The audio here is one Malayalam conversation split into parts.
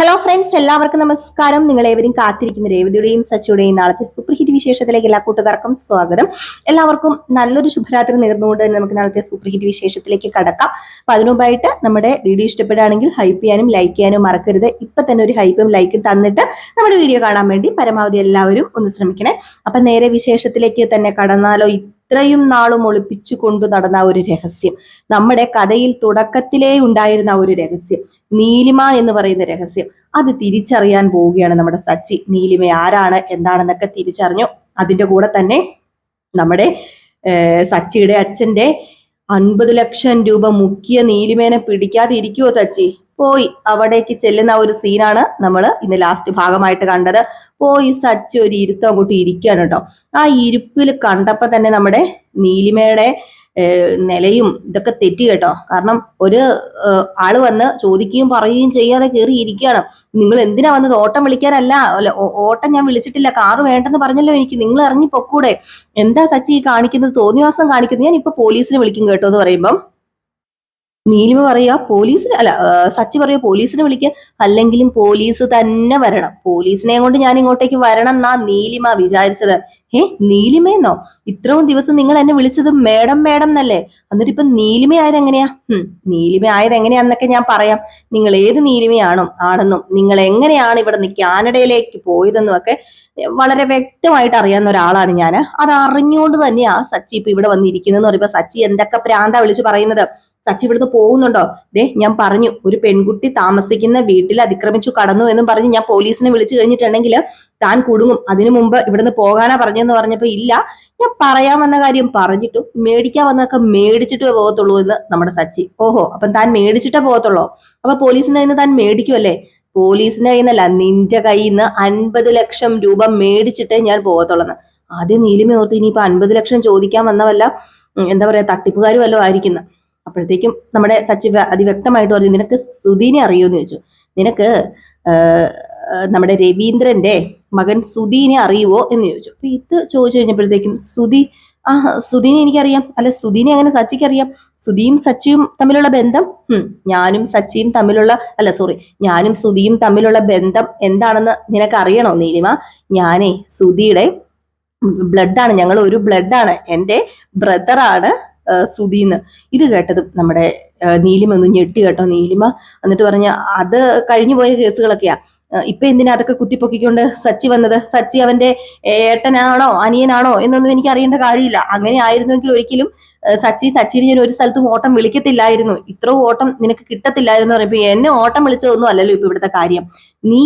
ഹലോ ഫ്രണ്ട്സ്, എല്ലാവർക്കും നമസ്കാരം. നിങ്ങളേവരും കാത്തിരിക്കുന്ന രേവതിയുടെയും സച്ചിയുടെയും നാളത്തെ സൂപ്പർ ഹിറ്റ് വിശേഷത്തിലേക്ക് എല്ലാ കൂട്ടുകാർക്കും സ്വാഗതം. എല്ലാവർക്കും നല്ലൊരു ശുഭരാത്രി നേർന്നുകൊണ്ട് തന്നെ നമുക്ക് നാളത്തെ സൂപ്പർ ഹിറ്റ് വിശേഷത്തിലേക്ക് കടക്കാം. അപ്പൊ അതിനുമുമ്പായിട്ട് നമ്മുടെ വീഡിയോ ഇഷ്ടപ്പെടുകയാണെങ്കിൽ ഹൈപ്പ് ചെയ്യാനും ലൈക്ക് ചെയ്യാനും മറക്കരുത്. ഇപ്പൊ തന്നെ ഒരു ഹൈപ്പും ലൈക്കും തന്നിട്ട് നമ്മുടെ വീഡിയോ കാണാൻ വേണ്ടി പരമാവധി എല്ലാവരും ഒന്ന് ശ്രമിക്കണേ. അപ്പൊ നേരെ വിശേഷത്തിലേക്ക് തന്നെ കടന്നാലോ. ഇത്രയും നാളും ഒളിപ്പിച്ചു കൊണ്ടു നടന്ന ഒരു രഹസ്യം, നമ്മുടെ കഥയിൽ തുടക്കത്തിലേ ഉണ്ടായിരുന്ന ഒരു രഹസ്യം, നീലിമ എന്ന് പറയുന്ന രഹസ്യം, അത് തിരിച്ചറിയാൻ പോവുകയാണ് നമ്മുടെ സച്ചി. നീലിമ ആരാണ് എന്താണെന്നൊക്കെ തിരിച്ചറിഞ്ഞു. അതിന്റെ കൂടെ തന്നെ നമ്മുടെ സച്ചിയുടെ അച്ഛന്റെ 50 ലക്ഷം രൂപ മുക്കിയ നീലിമേനെ പിടിക്കാതെ ഇരിക്കുവോ സച്ചി? പോയി അവിടേക്ക് ചെല്ലുന്ന ഒരു സീനാണ് നമ്മൾ ഇന്ന് ലാസ്റ്റ് ഭാഗമായിട്ട് കണ്ടത്. പോയി സച്ചി ഒരു ഇരുത്തം അങ്ങോട്ട് ഇരിക്കുകയാണ് കേട്ടോ. ആ ഇരിപ്പിൽ കണ്ടപ്പോ തന്നെ നമ്മുടെ നീലിമയുടെ നിലയും ഇതൊക്കെ തെറ്റി കേട്ടോ. കാരണം ഒരു ആള് വന്ന് ചോദിക്കുകയും പറയുകയും ചെയ്യാതെ കയറി ഇരിക്കുകയാണ്. നിങ്ങൾ എന്തിനാ വന്നത്? ഓട്ടം വിളിക്കാനല്ല. ഓട്ടം ഞാൻ വിളിച്ചിട്ടില്ല, കാറ് വേണ്ടെന്ന് പറഞ്ഞല്ലോ എനിക്ക്, നിങ്ങൾ ഇറങ്ങി പൊക്കൂടെ? എന്താ സച്ചി കാണിക്കുന്നത്? തോന്നിവാസം കാണിക്കുന്നത്. ഞാൻ ഇപ്പൊ പോലീസിനെ വിളിക്കും കേട്ടോ എന്ന് പറയുമ്പം നീലിമ പറയാ പോലീസിന് അല്ല, സച്ചി പറയാ പോലീസിനെ വിളിക്കുക, അല്ലെങ്കിലും പോലീസ് തന്നെ വരണം. പോലീസിനെ കൊണ്ട് ഞാൻ ഇങ്ങോട്ടേക്ക് വരണം എന്നാ നീലിമ വിചാരിച്ചത്. നീലിമയെന്നോ? ഇത്രയും ദിവസം നിങ്ങൾ എന്നെ വിളിച്ചത് മേഡം മേഡം എന്നല്ലേ? എന്നിട്ട് ഇപ്പൊ നീലിമ ആയത് എങ്ങനെയാ? നീലിമ ആയത് എങ്ങനെയാന്നൊക്കെ ഞാൻ പറയാം. നിങ്ങൾ ഏത് ആണെന്നും നിങ്ങൾ എങ്ങനെയാണ് ഇവിടെ നിന്ന് കാനഡയിലേക്ക് പോയതെന്നും ഒക്കെ വളരെ വ്യക്തമായിട്ട് അറിയാവുന്ന ഒരാളാണ് ഞാൻ. അത് അറിഞ്ഞുകൊണ്ട് തന്നെയാ സച്ചി ഇപ്പൊ ഇവിടെ വന്നിരിക്കുന്നതെന്ന് പറയുമ്പോ സച്ചി എന്തൊക്കെ പ്രാന്താ വിളിച്ച് പറയുന്നത്. സച്ചി ഇവിടുന്ന് പോകുന്നുണ്ടോ? ഞാൻ പറഞ്ഞു ഒരു പെൺകുട്ടി താമസിക്കുന്ന വീട്ടിൽ അതിക്രമിച്ചു കടന്നു എന്നും പറഞ്ഞ് ഞാൻ പോലീസിനെ വിളിച്ചു കഴിഞ്ഞിട്ടുണ്ടെങ്കിൽ താൻ കുടുങ്ങും, അതിനു മുമ്പ് ഇവിടുന്ന് പോകാനാ പറഞ്ഞെന്ന് പറഞ്ഞപ്പോ ഇല്ല, ഞാൻ പറയാൻ വന്ന കാര്യം പറഞ്ഞിട്ടും മേടിക്കാൻ വന്നതൊക്കെ മേടിച്ചിട്ടേ പോകത്തുള്ളൂ എന്ന് നമ്മുടെ സച്ചി. ഓഹോ, അപ്പം താൻ മേടിച്ചിട്ടേ പോകത്തുള്ളൂ? അപ്പൊ പോലീസിന്റെ കയ്യിൽ നിന്ന് താൻ മേടിക്കുമല്ലേ? പോലീസിന്റെ കയ്യിൽ നിന്നല്ല, നിന്റെ കയ്യിൽ നിന്ന് 50 ലക്ഷം രൂപ മേടിച്ചിട്ടേ ഞാൻ പോകത്തുള്ളൂ. ആദ്യം നീലിമ ഓർത്ത് ഇനിയിപ്പോ 50 ലക്ഷം ചോദിക്കാൻ വന്നവല്ല എന്താ പറയാ തട്ടിപ്പുകാരും വല്ലതും ആയിരിക്കുന്നു. അപ്പോഴത്തേക്കും നമ്മുടെ സച്ചി അതിവ്യക്തമായിട്ട് പറഞ്ഞു, നിനക്ക് സുധീനെ അറിയുമെന്ന് ചോദിച്ചു. നിനക്ക് നമ്മുടെ രവീന്ദ്രന്റെ മകൻ സുധീനെ അറിയുവോ എന്ന് ചോദിച്ചു. അപ്പൊ ഇത് ചോദിച്ചു കഴിഞ്ഞപ്പോഴത്തേക്കും സുധീനെ എനിക്കറിയാം. അല്ല, സുധീനെ അങ്ങനെ സച്ചിക്ക് അറിയാം? സുധിയും സച്ചിയും തമ്മിലുള്ള ബന്ധം, ഞാനും സുധിയും തമ്മിലുള്ള ബന്ധം എന്താണെന്ന് നിനക്ക് അറിയണോ നീലിമ? ഞാനേ സുധിയുടെ ബ്ലഡാണ്, ഞങ്ങൾ ഒരു ബ്ലഡാണ്, എൻ്റെ ബ്രദറാണ് സുധീന്ന്. ഇത് കേട്ടത് നമ്മുടെ നീലിമ ഒന്ന് ഞെട്ടി കേട്ടോ. നീലിമ എന്നിട്ട് പറഞ്ഞ അത് കഴിഞ്ഞു പോയ കേസുകളൊക്കെയാ, ഇപ്പൊ എന്തിനാ അതൊക്കെ കുത്തിപ്പൊക്കിക്കൊണ്ട് സച്ചി വന്നത്? സച്ചി അവന്റെ ഏട്ടനാണോ അനിയനാണോ എന്നൊന്നും എനിക്ക് അറിയേണ്ട കാര്യമില്ല. അങ്ങനെ ആയിരുന്നെങ്കിൽ ഒരിക്കലും സച്ചിനെ ഞാൻ ഒരു സ്ഥലത്തും ഓട്ടം വിളിക്കത്തില്ലായിരുന്നു, ഇത്രയും ഓട്ടം നിനക്ക് കിട്ടത്തില്ലായിരുന്നു പറയുമ്പോ എന്നെ ഓട്ടം വിളിച്ചതൊന്നും അല്ലല്ലോ ഇപ്പൊ ഇവിടുത്തെ കാര്യം. നീ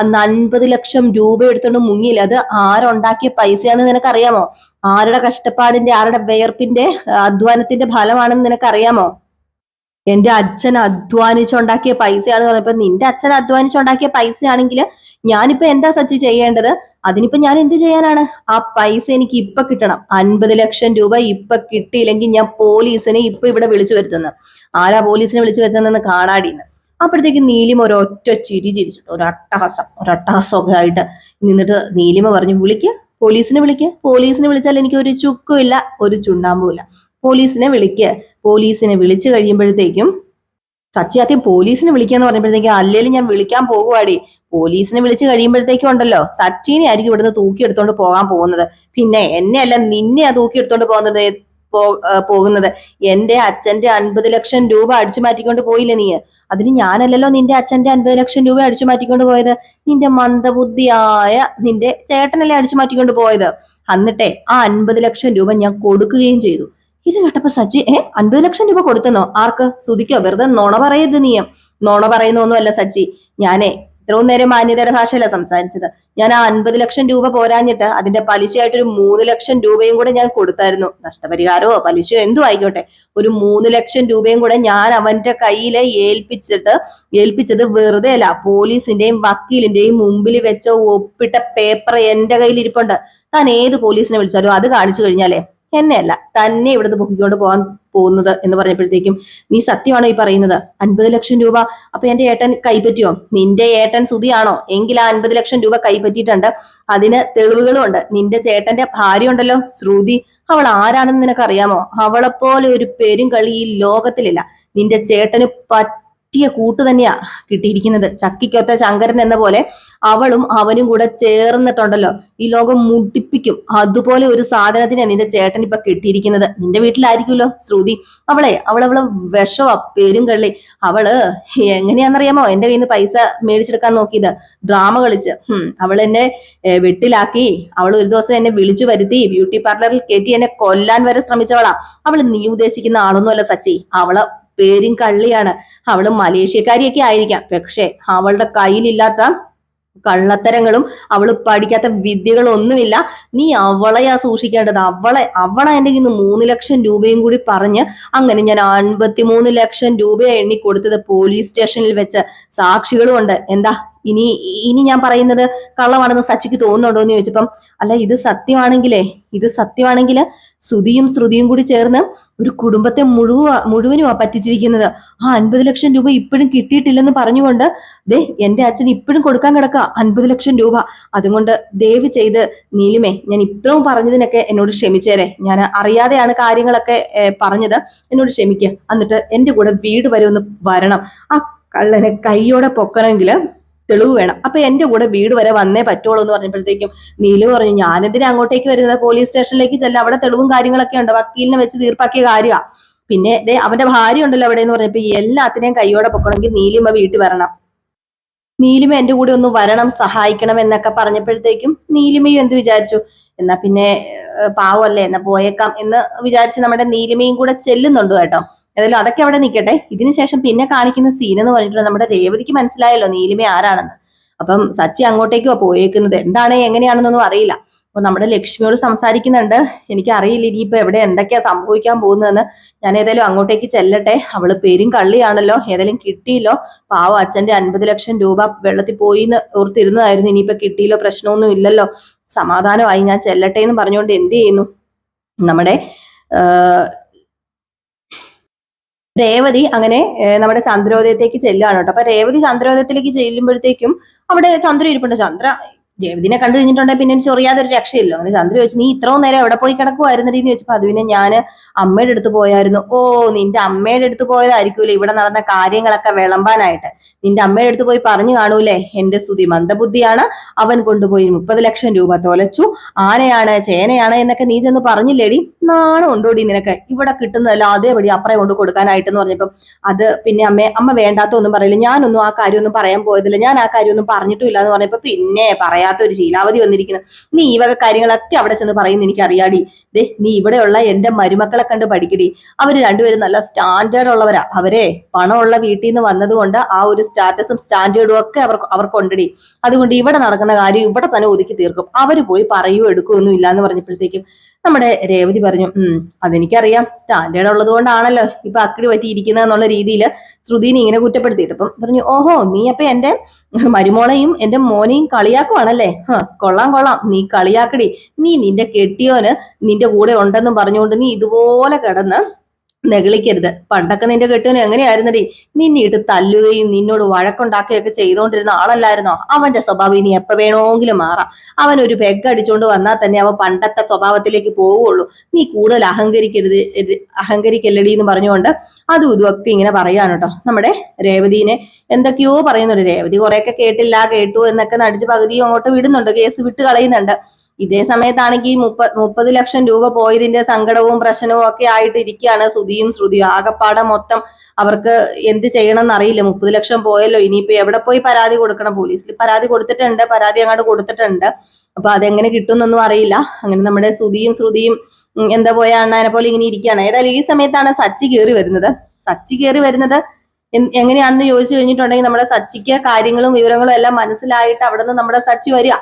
അന്ന് 50 ലക്ഷം രൂപ എടുത്തോണ്ട് മുങ്ങിയില്ല, അത് ആരുണ്ടാക്കിയ പൈസയാണെന്ന് നിനക്കറിയാമോ? ആരുടെ കഷ്ടപ്പാടിന്റെ, ആരുടെ വേർപ്പിന്റെ, അധ്വാനത്തിന്റെ ഫലമാണെന്ന് നിനക്കറിയാമോ? എന്റെ അച്ഛൻ അധ്വാനിച്ചുണ്ടാക്കിയ പൈസയാണെന്ന് പറഞ്ഞപ്പോ നിന്റെ അച്ഛൻ അധ്വാനിച്ചുണ്ടാക്കിയ പൈസയാണെങ്കിൽ ഞാനിപ്പോ എന്താ സച്ചി ചെയ്യേണ്ടത്? അതിനിപ്പോ ഞാൻ എന്ത് ചെയ്യാനാണ്? ആ പൈസ എനിക്ക് ഇപ്പൊ കിട്ടണം. 50 ലക്ഷം രൂപ ഇപ്പൊ കിട്ടിയില്ലെങ്കിൽ ഞാൻ പോലീസിനെ ഇപ്പൊ ഇവിടെ വിളിച്ചു വരുത്തുന്നു. ആരാ പോലീസിനെ വിളിച്ചു വരുത്തുന്നെന്ന് കാണാടിന്ന്. അപ്പോഴത്തേക്ക് നീലിമ ഒരൊറ്റ ചിരി ചിരിച്ചിട്ട് ഒരട്ടഹാസമൊക്കെ ആയിട്ട് നിന്നിട്ട് നീലിമ പറഞ്ഞു, പോലീസിനെ വിളിച്ചാൽ എനിക്ക് ഒരു ചുക്കും ഇല്ല, ഒരു ചുണ്ണാമ്പും ഇല്ല. പോലീസിനെ വിളിച്ചു കഴിയുമ്പോഴത്തേക്കും സച്ചി ആദ്യം പോലീസിനെ വിളിക്കാന്ന് പറഞ്ഞപ്പോഴത്തേക്കും അല്ലേലും ഞാൻ വിളിക്കാൻ പോകുവാടി. പോലീസിനെ വിളിച്ചു കഴിയുമ്പോഴത്തേക്കും ഉണ്ടല്ലോ സച്ചിനെ ആയിരിക്കും ഇവിടുന്ന് തൂക്കിയെടുത്തോണ്ട് പോകാൻ പോകുന്നത്. പിന്നെ എന്നെ അല്ല, നിന്നെ തൂക്കിയെടുത്തോണ്ട് പോകുന്നത്. എന്റെ അച്ഛന്റെ 50 ലക്ഷം രൂപ അടിച്ചു മാറ്റിക്കൊണ്ട് പോയില്ലേ നീ? അതിന് ഞാനല്ലല്ലോ നിന്റെ അച്ഛന്റെ 50 ലക്ഷം രൂപ അടിച്ചു മാറ്റിക്കൊണ്ട് പോയത്, നിന്റെ മന്ദബുദ്ധിയായ നിന്റെ ചേട്ടനല്ലേ അടിച്ചു മാറ്റിക്കൊണ്ട് പോയത്. എന്നിട്ടേ ആ 50 ലക്ഷം രൂപ ഞാൻ കൊടുക്കുകയും ചെയ്തു. ഇത് കേട്ടപ്പോ സച്ചി 50 ലക്ഷം രൂപ കൊടുത്തെന്നോ? ആർക്ക്? സുധിക്കോ? വെറുതെ നുണ പറയരുത് നീ. നുണ പറയുന്നൊന്നും അല്ല സച്ചി, ഞാനേ ഇത്രയും നേരം മാന്യതയുടെ ഭാഷയല്ല സംസാരിച്ചത്. ഞാൻ ആ 50 ലക്ഷം രൂപ പോരാഞ്ഞിട്ട് അതിന്റെ പലിശയായിട്ടൊരു 3 ലക്ഷം രൂപയും കൂടെ ഞാൻ കൊടുത്തായിരുന്നു. നഷ്ടപരിഹാരമോ പലിശയോ എന്തോ ആയിക്കോട്ടെ, ഒരു 3 ലക്ഷം രൂപയും കൂടെ ഞാൻ അവന്റെ കയ്യിലെ ഏൽപ്പിച്ചത് വെറുതെ അല്ല, പോലീസിന്റെയും വക്കീലിന്റെയും മുമ്പിൽ വെച്ച ഒപ്പിട്ട പേപ്പർ എന്റെ കയ്യിൽ ഇരിപ്പുണ്ട്. താൻ ഏത് പോലീസിനെ വിളിച്ചാലും അത് കാണിച്ചു കഴിഞ്ഞാലേ എന്നെയല്ല തന്നെ ഇവിടുന്ന് പൊക്കിക്കൊണ്ട് പോകാൻ പോകുന്നത് എന്ന് പറഞ്ഞപ്പോഴത്തേക്കും നീ സത്യമാണോ ഈ പറയുന്നത്? 50 ലക്ഷം രൂപ അപ്പൊ എന്റെ ഏട്ടൻ കൈപ്പറ്റിയോ? നിന്റെ ഏട്ടൻ സുധിയാണോ? എങ്കിൽ ആ 50 ലക്ഷം രൂപ കൈപ്പറ്റിയിട്ടുണ്ട്, അതിന് തെളിവുകളും ഉണ്ട്. നിന്റെ ചേട്ടന്റെ ഭാര്യ ഉണ്ടല്ലോ ശ്രുതി, അവൾ ആരാണെന്ന് നിനക്കറിയാമോ? അവളെപ്പോലെ ഒരു പെരും കളി ഈ ലോകത്തിലില്ല. നിന്റെ ചേട്ടന് പറ്റിയ കൂട്ട് തന്നെയാ കിട്ടിയിരിക്കുന്നത്. ചക്കിക്കൊത്ത ശങ്കരൻ എന്ന പോലെ അവളും അവനും കൂടെ ചേർന്നിട്ടുണ്ടല്ലോ ഈ ലോകം മുട്ടിപ്പിക്കും. അതുപോലെ ഒരു സാധനത്തിനെ നിന്റെ ചേട്ടൻ ഇപ്പൊ കിട്ടിയിരിക്കുന്നത്. നിന്റെ വീട്ടിലായിരിക്കുമല്ലോ ശ്രുതി. അവള് വിഷവാ, പേരും കള്ളി. അവള് എങ്ങനെയാണെന്നറിയാമോ എന്റെ കയ്യിൽ നിന്ന് പൈസ മേടിച്ചെടുക്കാൻ നോക്കിയത്? ഡ്രാമ കളിച്ച് അവൾ എന്നെ വെട്ടിലാക്കി. അവൾ ഒരു ദിവസം എന്നെ വിളിച്ചു വരുത്തി ബ്യൂട്ടി പാർലറിൽ കയറ്റി എന്നെ കൊല്ലാൻ വരെ ശ്രമിച്ചവളാ. അവള് നീ ഉദ്ദേശിക്കുന്ന ആളൊന്നുമല്ല സച്ചി. അവള് പേരും കള്ളിയാണ്. അവള് മലേഷ്യക്കാരിയൊക്കെ ആയിരിക്കാം, പക്ഷെ അവളുടെ കയ്യിലില്ലാത്ത കള്ളത്തരങ്ങളും അവള് പഠിക്കാത്ത വിദ്യകളും ഒന്നുമില്ല. നീ അവളെയാ സൂക്ഷിക്കേണ്ടത്. അവളെ എന്റെ ഇന്ന് 3 ലക്ഷം രൂപയും കൂടി പറഞ്ഞ് അങ്ങനെ ഞാൻ 53 ലക്ഷം രൂപ എണ്ണി കൊടുത്തത് പോലീസ് സ്റ്റേഷനിൽ വെച്ച്. സാക്ഷികളും ഉണ്ട്. എന്താ ഇനി ഞാൻ പറയുന്നത് കള്ളമാണെന്ന് സച്ചിക്ക് തോന്നുന്നുണ്ടോ എന്ന് ചോദിച്ചപ്പം, അല്ല ഇത് സത്യമാണെങ്കിൽ ശ്രുതിയും കൂടി ചേർന്ന് ഒരു കുടുംബത്തെ മുഴുവനും പറ്റിച്ചിരിക്കുന്നത്. ആ 50 ലക്ഷം രൂപ ഇപ്പോഴും കിട്ടിയിട്ടില്ലെന്ന് പറഞ്ഞുകൊണ്ട് ദേ എന്റെ അച്ഛൻ ഇപ്പോഴും കൊടുക്കാൻ കിടക്കുക 50 ലക്ഷം രൂപ. അതുകൊണ്ട് ദയവ് ചെയ്ത് നീലിമേ, ഞാൻ ഇത്രയും പറഞ്ഞതിനൊക്കെ എന്നോട് ക്ഷമിച്ചേരെ. ഞാൻ അറിയാതെയാണ് കാര്യങ്ങളൊക്കെ പറഞ്ഞത്, എന്നോട് ക്ഷമിക്കുക. എന്നിട്ട് എന്റെ കൂടെ വീട് വരെ ഒന്ന് വരണം. ആ കള്ളനെ കൈയോടെ പൊക്കണമെങ്കിൽ തെളിവ് വേണം. അപ്പൊ എന്റെ കൂടെ വീട് വരെ വന്നേ പറ്റുള്ളൂ എന്ന് പറഞ്ഞപ്പോഴത്തേക്കും നീലു പറഞ്ഞു, ഞാനെന്തിനാ അങ്ങോട്ടേക്ക് വരുന്നത്? പോലീസ് സ്റ്റേഷനിലേക്ക് ചെല്ലാം, അവിടെ തെളിവും കാര്യങ്ങളൊക്കെ ഉണ്ട്, വക്കീലിനെ വെച്ച് തീർപ്പാക്കിയ കാര്യമാണ്. പിന്നെ അവന്റെ ഭാര്യ ഉണ്ടല്ലോ അവിടെ എന്ന് പറഞ്ഞപ്പോ എല്ലാത്തിനെയും കൈയോടെ പൊക്കണമെങ്കിൽ നീലിമ വീട്ടിൽ വരണം. നീലിമ എന്റെ കൂടെ ഒന്ന് വരണം, സഹായിക്കണം എന്നൊക്കെ പറഞ്ഞപ്പോഴത്തേക്കും നീലിമയും എന്ത് വിചാരിച്ചു, എന്നാ പിന്നെ പാവല്ലേ എന്നാ പോയേക്കാം എന്ന് വിചാരിച്ച് നമ്മുടെ നീലിമയും കൂടെ ചെല്ലുന്നുണ്ട് കേട്ടോ. ഏതായാലും അതൊക്കെ അവിടെ നിൽക്കട്ടെ. ഇതിനുശേഷം പിന്നെ കാണിക്കുന്ന സീൻ എന്ന് പറഞ്ഞിട്ടുണ്ടെങ്കിൽ നമ്മുടെ രേവതിക്ക് മനസ്സിലായല്ലോ നീലിമ ആരാണെന്ന്. അപ്പം സച്ചി അങ്ങോട്ടേക്കോ പോയേക്കുന്നത്. എന്താണ് എങ്ങനെയാണെന്നൊന്നും അറിയില്ല. അപ്പൊ നമ്മുടെ ലക്ഷ്മിയോട് സംസാരിക്കുന്നുണ്ട്. എനിക്കറിയില്ല ഇനിയിപ്പോ എവിടെ എന്തൊക്കെയാ സംഭവിക്കാൻ പോകുന്നതെന്ന്. ഞാൻ ഏതായാലും അങ്ങോട്ടേക്ക് ചെല്ലട്ടെ. അവള് പേരും കള്ളിയാണല്ലോ, ഏതായാലും കിട്ടിയില്ലോ. പാവം അച്ഛന്റെ 50 ലക്ഷം രൂപ വെള്ളത്തിൽ പോയിന്ന് ഓർത്തിരുന്നതായിരുന്നു. ഇനിയിപ്പോ കിട്ടിയില്ലോ, പ്രശ്നമൊന്നും ഇല്ലല്ലോ, സമാധാനമായി, ഞാൻ ചെല്ലട്ടെ എന്ന് പറഞ്ഞുകൊണ്ട് എന്ത് ചെയ്യുന്നു നമ്മുടെ രേവതി അങ്ങനെ നമ്മുടെ ചന്ദ്രോദയത്തേക്ക് ചെല്ലുകയാണ് കേട്ടോ. അപ്പൊ രേവതി ചന്ദ്രോദയത്തിലേക്ക് ചെല്ലുമ്പോഴത്തേക്കും അവിടെ ചന്ദ്ര ഇരിപ്പുണ്ട്. ചന്ദ്ര രേവതിനെ കണ്ടു കഴിഞ്ഞിട്ടുണ്ടെങ്കിൽ പിന്നെ ചൊറിയാതൊരു രക്ഷയില്ലോ. അങ്ങനെ ചന്ദ്ര ചോദിച്ചു, നീ ഇത്രയും നേരം എവിടെ പോയി കിടക്കുമായിരുന്നടി എന്ന് ചോദിച്ചപ്പോ അത് പിന്നെ ഞാൻ അമ്മയുടെ അടുത്ത് പോയായിരുന്നു. ഓ, നിന്റെ അമ്മയുടെ അടുത്ത് പോയതായിരിക്കൂലേ ഇവിടെ നടന്ന കാര്യങ്ങളൊക്കെ വിളമ്പാനായിട്ട്. നിന്റെ അമ്മയുടെ അടുത്ത് പോയി പറഞ്ഞു കാണൂലേ, എന്റെ സ്തുതി മന്ദബുദ്ധിയാണ്, അവൻ കൊണ്ടുപോയി 30 ലക്ഷം രൂപ തൊലച്ചു, ആനയാണ് ചേനയാണ് എന്നൊക്കെ നീ ചെന്ന് പറഞ്ഞില്ലേടി? നാണം ഉണ്ടോടി നിനക്ക്? ഇവിടെ കിട്ടുന്നതല്ല അതേപടി അപ്പറേ കൊണ്ട് കൊടുക്കാനായിട്ട് എന്ന് പറഞ്ഞപ്പം അത് പിന്നെ അമ്മ വേണ്ടാത്തൊന്നും പറയില്ല, ഞാനൊന്നും ആ കാര്യമൊന്നും പറയാൻ പോയതില്ല, ഞാൻ ആ കാര്യമൊന്നും പറഞ്ഞിട്ടും ഇല്ല എന്ന് പറഞ്ഞപ്പോ പിന്നെ പറയാത്തൊരു ശീലാവധി വന്നിരിക്കുന്നു. നീ ഈ വക കാര്യങ്ങളൊക്കെ അവിടെ ചെന്ന് പറയുന്ന എനിക്ക് അറിയാടി. നീ ഇവിടെയുള്ള എന്റെ മരുമക്കളെ കണ്ട് പഠിക്കടി. അവര് രണ്ടുപേരും നല്ല സ്റ്റാൻഡേർഡ് ഉള്ളവരാ. അവരെ പണമുള്ള വീട്ടിൽ നിന്ന് വന്നതുകൊണ്ട് ആ ഒരു സ്റ്റാറ്റസും സ്റ്റാൻഡേർഡും ഒക്കെ അവർക്കുണ്ടടി. അതുകൊണ്ട് ഇവിടെ നടക്കുന്ന കാര്യം ഇവിടെ തന്നെ ഒതുക്കി തീർക്കും. അവര് പോയി പറയുകയോ എടുക്കുകയൊന്നും ഇല്ല എന്ന് പറഞ്ഞപ്പോഴത്തേക്കും നമ്മുടെ രേവതി പറഞ്ഞു, അതെനിക്കറിയാം, സ്റ്റാൻഡേർഡ് ഉള്ളത് കൊണ്ടാണല്ലോ ഇപ്പൊ അക്കിടി പറ്റിയിരിക്കുന്നത് എന്നുള്ള രീതിയിൽ ശ്രുതിനെ ഇങ്ങനെ കുറ്റപ്പെടുത്തിയിട്ട് അപ്പം പറഞ്ഞു, ഓഹോ, നീ അപ്പൊ എന്റെ മരുമോളെയും എന്റെ മോനെയും കളിയാക്കുവാണല്ലേ? കൊള്ളാം, നീ കളിയാക്കടി. നീ നിന്റെ കെട്ടിയോന് നിന്റെ കൂടെ ഉണ്ടെന്നും പറഞ്ഞുകൊണ്ട് നീ ഇതുപോലെ കിടന്ന് നെഗളിക്കരുത്. പണ്ടൊക്കെ നിന്റെ കെട്ടിയോന് എങ്ങനെയായിരുന്നടി? നിന്നിട്ട് തല്ലുകയും നിന്നോട് വഴക്കുണ്ടാക്കുകയൊക്കെ ചെയ്തുകൊണ്ടിരുന്ന ആളല്ലായിരുന്നോ? അവന്റെ സ്വഭാവം ഇനി എപ്പോ വേണമെങ്കിലും മാറാം. അവൻ ഒരു പെഗ് അടിച്ചുകൊണ്ട് വന്നാൽ തന്നെ അവൻ പണ്ടത്തെ സ്വഭാവത്തിലേക്ക് പോവുള്ളൂ. നീ കൂടുതൽ അഹങ്കരിക്കല്ലടി എന്ന് പറഞ്ഞുകൊണ്ട് അതും ഇതുമൊക്കെ ഇങ്ങനെ പറയാണ് കേട്ടോ. നമ്മുടെ രേവതിനെ എന്തൊക്കെയോ പറയുന്നുണ്ട്. രേവതി കുറെയൊക്കെ കേട്ടു എന്നൊക്കെ നടിച്ച് പകുതിയും അങ്ങോട്ട് വിടുന്നുണ്ട്, കേസ് വിട്ട് കളയുന്നുണ്ട്. ഇതേ സമയത്താണെങ്കിൽ 30 ലക്ഷം രൂപ പോയതിന്റെ സങ്കടവും പ്രശ്നവും ഒക്കെ ആയിട്ട് ഇരിക്കുകയാണ് ശ്രുതിയും. ആകപ്പാടെ മൊത്തം അവർക്ക് എന്ത് ചെയ്യണം എന്നറിയില്ല. 30 ലക്ഷം പോയല്ലോ, ഇനിയിപ്പോ എവിടെ പോയി പരാതി കൊടുക്കണം? പോലീസിൽ പരാതി അങ്ങോട്ട് കൊടുത്തിട്ടുണ്ട്. അപ്പൊ അതെങ്ങനെ കിട്ടുമെന്നൊന്നും അറിയില്ല. അങ്ങനെ നമ്മുടെ ശ്രുതിയും എന്താ പോയ അണ്ണാനെ പോലെ ഇങ്ങനെ ഇരിക്കുകയാണ്. ഏതായാലും ഈ സമയത്താണ് സച്ചി കയറി വരുന്നത്. എങ്ങനെയാണെന്ന് ചോദിച്ചു കഴിഞ്ഞിട്ടുണ്ടെങ്കിൽ നമ്മുടെ സച്ചിക്ക് കാര്യങ്ങളും വിവരങ്ങളും എല്ലാം മനസ്സിലായിട്ട് അവിടെ നിന്ന് നമ്മുടെ സച്ചി വരിക.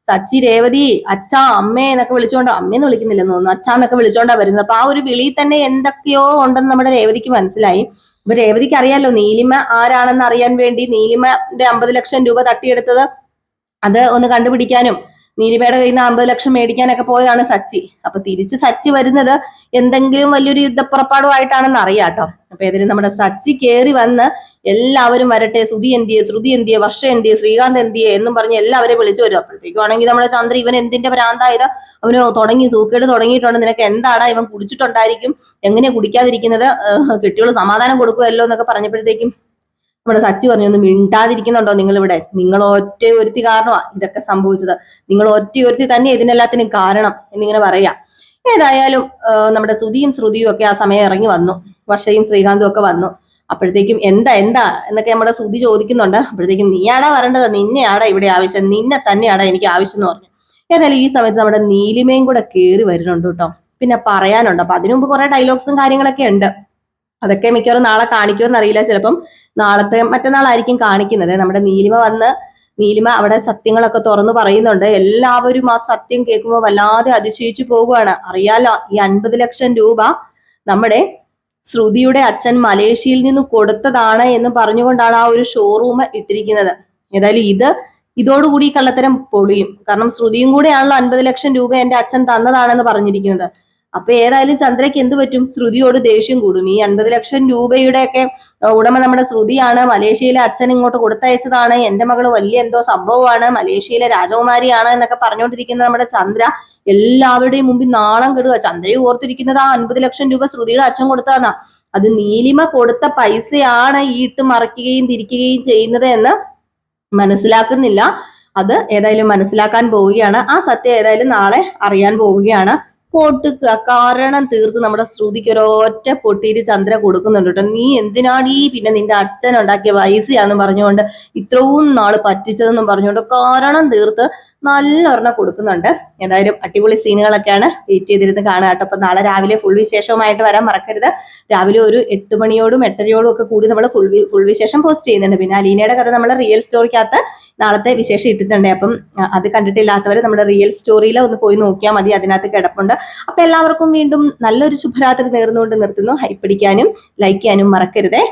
സച്ചി രേവതി അച്ഛാ അമ്മേ എന്നൊക്കെ വിളിച്ചോണ്ട്, അമ്മയെന്ന് വിളിക്കുന്നില്ലെന്ന് തോന്നുന്നു, അച്ഛാന്നൊക്കെ വിളിച്ചോണ്ടാ വരുന്നത്. അപ്പൊ ആ ഒരു വിളി തന്നെ എന്തൊക്കെയോ ഉണ്ടെന്ന് നമ്മുടെ രേവതിക്ക് മനസ്സിലായി. അപ്പൊ രേവതിക്ക് അറിയാലോ നീലിമ ആരാണെന്ന് അറിയാൻ വേണ്ടി നീലിമയുടെ 50 ലക്ഷം രൂപ തട്ടിയെടുത്തത് അത് ഒന്ന് കണ്ടുപിടിക്കാനും നീലിമയുടെ കയ്യിൽ നിന്ന് 50 ലക്ഷം മേടിക്കാനൊക്കെ പോയതാണ് സച്ചി. അപ്പൊ തിരിച്ച് സച്ചി വരുന്നത് എന്തെങ്കിലും വലിയൊരു യുദ്ധപ്പുറപ്പാടുമായിട്ടാണെന്ന് അറിയാം കേട്ടോ. അപ്പൊ ഏതായാലും നമ്മുടെ സച്ചി കയറി വന്ന് എല്ലാവരും വരട്ടെ, ശ്രുതി എന്തിയെ, വർഷ എന്തിയെ, ശ്രീകാന്ത് എന്തിയെ എന്നും പറഞ്ഞ് എല്ലാവരെയും വിളിച്ചു വരും. അപ്പോഴത്തേക്കുവാണെങ്കിൽ നമ്മുടെ ചന്ദ്ര ഇവൻ എന്തിന്റെ ഭ്രാന്തായത്, അവന് സൂക്കേട് തുടങ്ങിയിട്ടുണ്ട്, നിനക്ക് എന്താടാ, ഇവൻ കുടിച്ചിട്ടുണ്ടായിരിക്കും, എങ്ങനെയാ കുടിക്കാതിരിക്കുന്നത്, കെട്ടിയോള് സമാധാനം കൊടുക്കുമല്ലോ എന്നൊക്കെ പറഞ്ഞപ്പോഴത്തേക്കും നമ്മുടെ സച്ചി പറഞ്ഞു, ഒന്ന് മിണ്ടാതിരിക്കുന്നുണ്ടോ നിങ്ങൾ ഇവിടെ? നിങ്ങൾ ഒറ്റ ഒരുത്തി കാരണമാണ് ഇതൊക്കെ സംഭവിച്ചത്, നിങ്ങൾ ഒറ്റ ഒരുത്തി തന്നെ ഇതിനെല്ലാത്തിനും കാരണം എന്നിങ്ങനെ പറയാം. ഏതായാലും നമ്മുടെ സുധിയും ശ്രുതിയും ഒക്കെ ആ സമയം ഇറങ്ങി വന്നു, വർഷയും ശ്രീകാന്തും ഒക്കെ വന്നു. അപ്പോഴത്തേക്കും എന്താ എന്താ എന്നൊക്കെ നമ്മുടെ ശ്രുതി ചോദിക്കുന്നുണ്ട്. അപ്പോഴത്തേക്കും നീയാടാ വരേണ്ടത്, നിന്നെയാടാ ഇവിടെ ആവശ്യം, നിന്നെ തന്നെയാടാ എനിക്ക് ആവശ്യം എന്ന് പറഞ്ഞു. ഏതായാലും ഈ സമയത്ത് നമ്മുടെ നീലിമയും കൂടെ കയറി വരുന്നുണ്ട് കേട്ടോ. പിന്നെ പറയാനുണ്ട്. അപ്പൊ അതിനു മുമ്പ് കുറെ ഡയലോഗ്സും കാര്യങ്ങളൊക്കെ ഉണ്ട്. അതൊക്കെ മിക്കവാറും നാളെ കാണിക്കുമെന്ന് അറിയില്ല. ചിലപ്പം നാളത്തെ മറ്റന്നാളായിരിക്കും കാണിക്കുന്നത്. നമ്മുടെ നീലിമ അവിടെ സത്യങ്ങളൊക്കെ തുറന്നു പറയുന്നുണ്ട്. എല്ലാവരും ആ സത്യം കേൾക്കുമ്പോൾ വല്ലാതെ അതിശയിച്ചു പോകുവാണ്. അറിയാലോ, ഈ 50 ലക്ഷം രൂപ നമ്മുടെ ശ്രുതിയുടെ അച്ഛൻ മലേഷ്യയിൽ നിന്ന് കൊടുത്തതാണ് എന്ന് പറഞ്ഞുകൊണ്ടാണ് ആ ഒരു ഷോറൂം ഇട്ടിരിക്കുന്നത്. ഏതായാലും ഇതോടുകൂടി കള്ളത്തരം പൊളിയും. കാരണം ശ്രുതിയും കൂടെയാണല്ലോ 50 ലക്ഷം രൂപ എന്റെ അച്ഛൻ തന്നതാണെന്ന് പറഞ്ഞിരിക്കുന്നത്. അപ്പൊ ഏതായാലും ചന്ദ്രയ്ക്ക് എന്ത് പറ്റും? ശ്രുതിയോട് ദേഷ്യം കൂടും. ഈ 50 ലക്ഷം രൂപയുടെ ഒക്കെ ഉടമ നമ്മുടെ ശ്രുതിയാണ്, മലേഷ്യയിലെ അച്ഛൻ ഇങ്ങോട്ട് കൊടുത്തയച്ചതാണ്, എന്റെ മകള് വലിയ എന്തോ സംഭവമാണ്, മലേഷ്യയിലെ രാജകുമാരിയാണ് എന്നൊക്കെ പറഞ്ഞുകൊണ്ടിരിക്കുന്ന നമ്മുടെ ചന്ദ്ര എല്ലാവരുടെയും മുമ്പിൽ നാളം കെടുക. ചന്ദ്രയെ ഓർത്തിരിക്കുന്നത് ആ 50 ലക്ഷം രൂപ ശ്രുതിയുടെ അച്ഛൻ കൊടുത്തതാ, അത് നീലിമ കൊടുത്ത പൈസയാണ് ഈ ഇട്ട് മറിക്കുകയും തിരിക്കുകയും ചെയ്യുന്നത് എന്ന് മനസ്സിലാക്കുന്നില്ല. അത് ഏതായാലും മനസ്സിലാക്കാൻ പോവുകയാണ്. ആ സത്യം ഏതായാലും നാളെ അറിയാൻ പോവുകയാണ്. പൊട്ടുക കാരണം തീർത്ത് നമ്മുടെ ശ്രുതിക്ക് ഒരൊറ്റ പൊട്ടിയിട്ട് ചന്ദ്ര കൊടുക്കുന്നുണ്ട് കേട്ടോ. നീ എന്തിനാടീ പിന്നെ നിന്റെ അച്ഛൻ ഉണ്ടാക്കിയ പൈസയാന്ന് പറഞ്ഞുകൊണ്ട് ഇത്രയും നാള് പറ്റിച്ചതെന്നും പറഞ്ഞുകൊണ്ട് കാരണം തീർത്ത് നല്ലൊരെണ്ണം കൊടുക്കുന്നുണ്ട്. ഏതായാലും അടിപൊളി സീനുകളൊക്കെയാണ്. വെയിറ്റ് ചെയ്തിരുന്ന് കാണുക കേട്ടോ. അപ്പൊ നാളെ രാവിലെ ഫുൾ വിശേഷവുമായിട്ട് വരാൻ മറക്കരുത്. രാവിലെ ഒരു 8 മണിയോടും 8:30യോടും ഒക്കെ കൂടി നമ്മൾ ഫുൾ വിശേഷം പോസ്റ്റ് ചെയ്യുന്നുണ്ട്. പിന്നെ അലീനയുടെ കഥ നമ്മൾ റിയൽ സ്റ്റോറിക്കകത്ത് നാളത്തെ വിശേഷം ഇട്ടിട്ടുണ്ട്. അപ്പം അത് കണ്ടിട്ടില്ലാത്തവർ നമ്മുടെ റിയൽ സ്റ്റോറിയിൽ ഒന്ന് പോയി നോക്കിയാൽ മതി, അതിനകത്ത് കിടപ്പുണ്ട്. അപ്പൊ എല്ലാവർക്കും വീണ്ടും നല്ലൊരു ശുഭരാത്രി നേർന്നുകൊണ്ട് നിർത്തുന്നു. ഹൈപ്പിടിക്കാനും ലൈക്ക് ചെയ്യാനും മറക്കരുതേ.